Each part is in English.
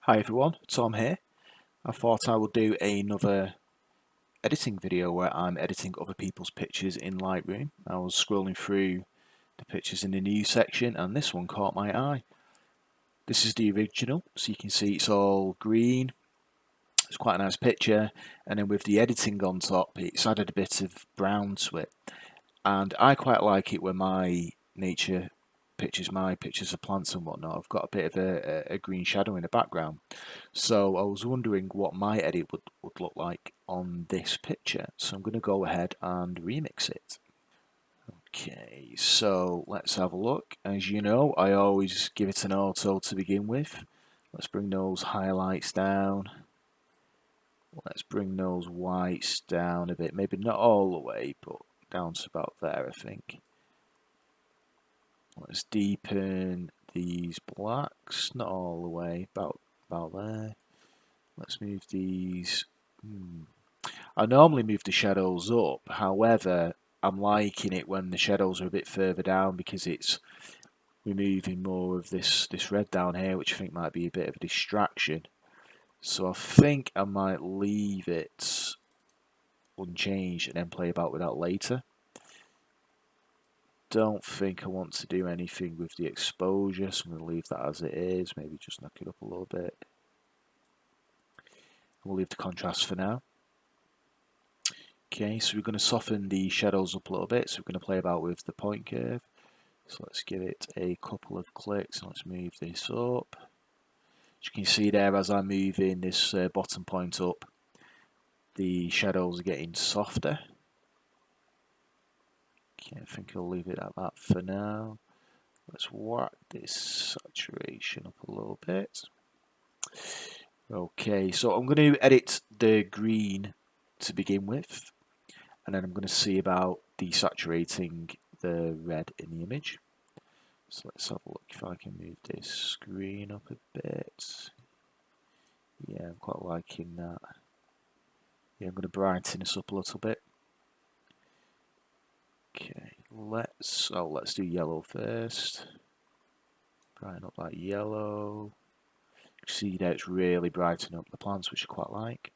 Hi everyone, Tom here. I thought I would do another editing video where I'm editing other people's pictures in Lightroom. I was scrolling through the pictures in the news section and this one caught my eye. This is the original, so you can see it's all green. It's quite a nice picture, and then with the editing on top it's added a bit of brown to it. And I quite like it when my nature pictures, my pictures of plants and whatnot, I've got a bit of a green shadow in the background. So I was wondering what my edit would look like on this picture. So I'm going to go ahead and remix it. Okay, so let's have a look. As you know, I always give it an auto to begin with. Let's bring those highlights down. Let's bring those whites down a bit. Maybe not all the way, but down to about there, I think. Let's deepen these blacks, not all the way, about there. Let's move these. I normally move the shadows up, however, I'm liking it when the shadows are a bit further down because it's removing more of this red down here, which I think might be a bit of a distraction. So I think I might leave it unchanged and then play about with that later. Don't think I want to do anything with the exposure, so I'm going to leave that as it is, maybe just knock it up a little bit. We'll leave the contrast for now. Okay, so we're going to soften the shadows up a little bit, so we're going to play about with the point curve. So let's give it a couple of clicks and let's move this up. As you can see there, as I'm moving this bottom point up, the shadows are getting softer. Okay, I think I'll leave it at that for now. Let's whack this saturation up a little bit. Okay, so I'm going to edit the green to begin with, and then I'm going to see about desaturating the red in the image. So let's have a look if I can move this screen up a bit. Yeah, I'm quite liking that. Yeah, I'm going to brighten this up a little bit. Okay, let's do yellow first. Brighten up that yellow. See there, it's really brightening up the plants, which I quite like.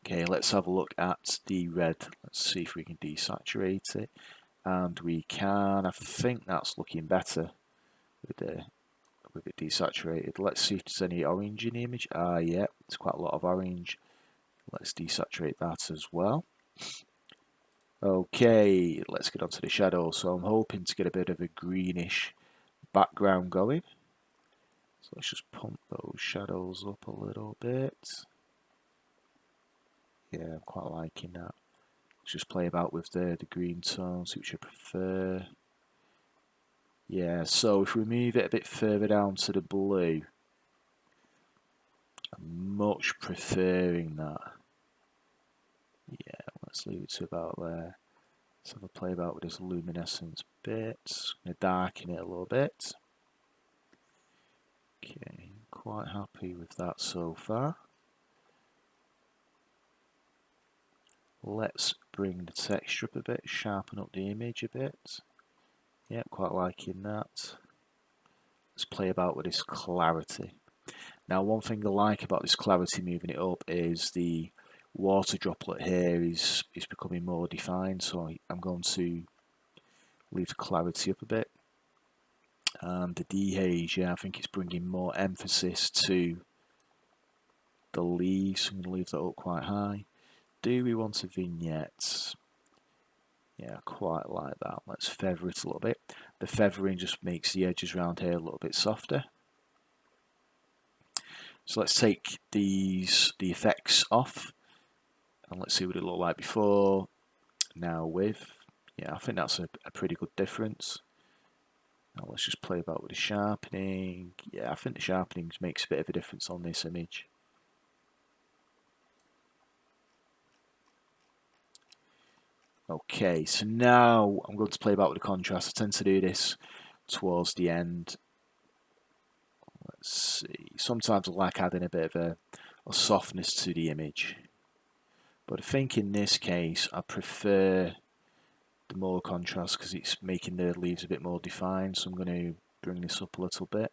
Okay, let's have a look at the red. Let's see if we can desaturate it. And we can. I think that's looking better with it desaturated. Let's see if there's any orange in the image. Yeah, there's quite a lot of orange. Let's desaturate that as well. Okay, let's get onto the shadow. So I'm hoping to get a bit of a greenish background going. So let's just pump those shadows up a little bit. Yeah, I'm quite liking that. Let's just play about with the green tones, which I prefer. Yeah, so if we move it a bit further down to the blue, I'm much preferring that. Yeah, let's leave it to about there. Let's have a play about with this luminescence bit. I'm going to darken it a little bit. Okay, quite happy with that so far. Let's bring the texture up a bit, sharpen up the image a bit. Yeah, quite liking that. Let's play about with this clarity. Now, one thing I like about this clarity, moving it up, is the water droplet here is becoming more defined, so I'm going to leave the clarity up a bit. And the dehaze, yeah, I think it's bringing more emphasis to the leaves. I'm going to leave that up quite high. Do we want a vignette? Yeah, I quite like that. Let's feather it a little bit. The feathering just makes the edges around here a little bit softer. So let's take the effects off and let's see what it looked like before, now with. Yeah, I think that's a pretty good difference. Now let's just play about with the sharpening. Yeah, I think the sharpening makes a bit of a difference on this image. Okay, so now I'm going to play about with the contrast. I tend to do this towards the end. Let's see. Sometimes I like adding a bit of a softness to the image. But I think in this case, I prefer the more contrast because it's making the leaves a bit more defined. So I'm going to bring this up a little bit.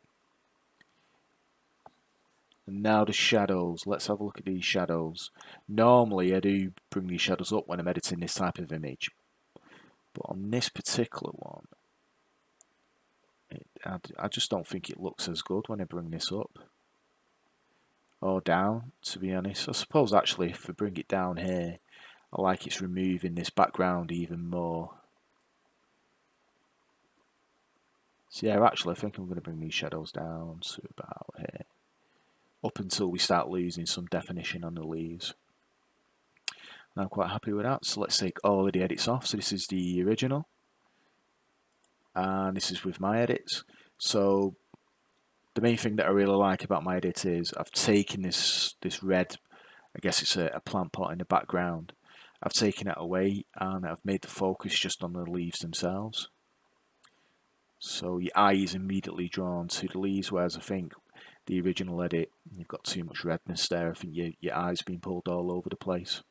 And now the shadows. Let's have a look at these shadows. Normally I do bring these shadows up when I'm editing this type of image, but on this particular one, I just don't think it looks as good when I bring this up. Or down, to be honest. I suppose actually if I bring it down here, I like it's removing this background even more. So yeah, actually I think I'm going to bring these shadows down to about here, up until we start losing some definition on the leaves. And I'm quite happy with that. So let's take all of the edits off. So this is the original, and this is with my edits. So the main thing that I really like about my edit is I've taken this red, I guess it's a plant pot in the background, I've taken it away and I've made the focus just on the leaves themselves. So your eye is immediately drawn to the leaves, whereas I think the original edit, you've got too much redness there. I think your eye's been pulled all over the place.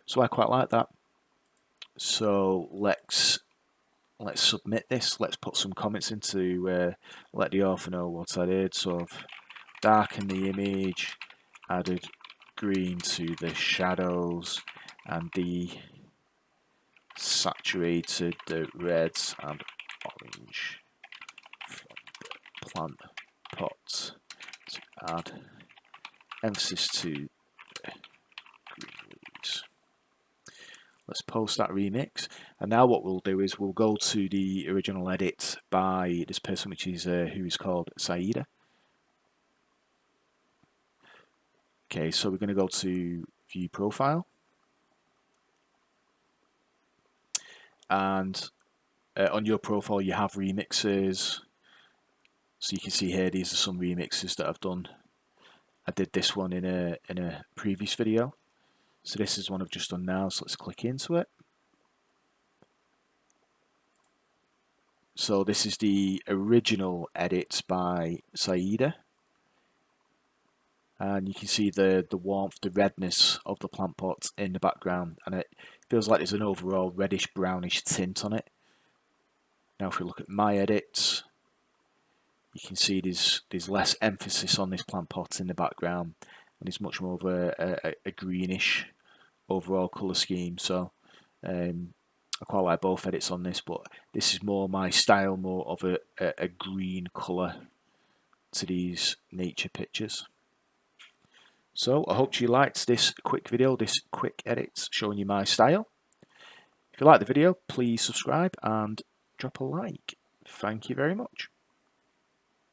So I quite like that. So let's submit this. Let's put some comments in to let the author know what I did. So I've darkened the image, added green to the shadows, and saturated the reds and orange from the plant pot to add emphasis to the green leaves. Let's post that remix, and now what we'll do is we'll go to the original edit by this person, which is who is called Saida. Okay, so we're going to go to view profile, and on your profile you have remixes. So you can see here these are some remixes that I've done. I did this one in a previous video, so this is one I've just done now. So let's click into it. So this is the original edit by Saida, and you can see the warmth, the redness of the plant pot in the background, and it feels like there's an overall reddish brownish tint on it. Now if we look at my edits, you can see there's less emphasis on this plant pot in the background, and it's much more of a greenish overall colour scheme. So I quite like both edits on this, but this is more my style, more of a green colour to these nature pictures. So I hope you liked this quick video, this quick edit showing you my style. If you like the video, please subscribe and drop a like. Thank you very much.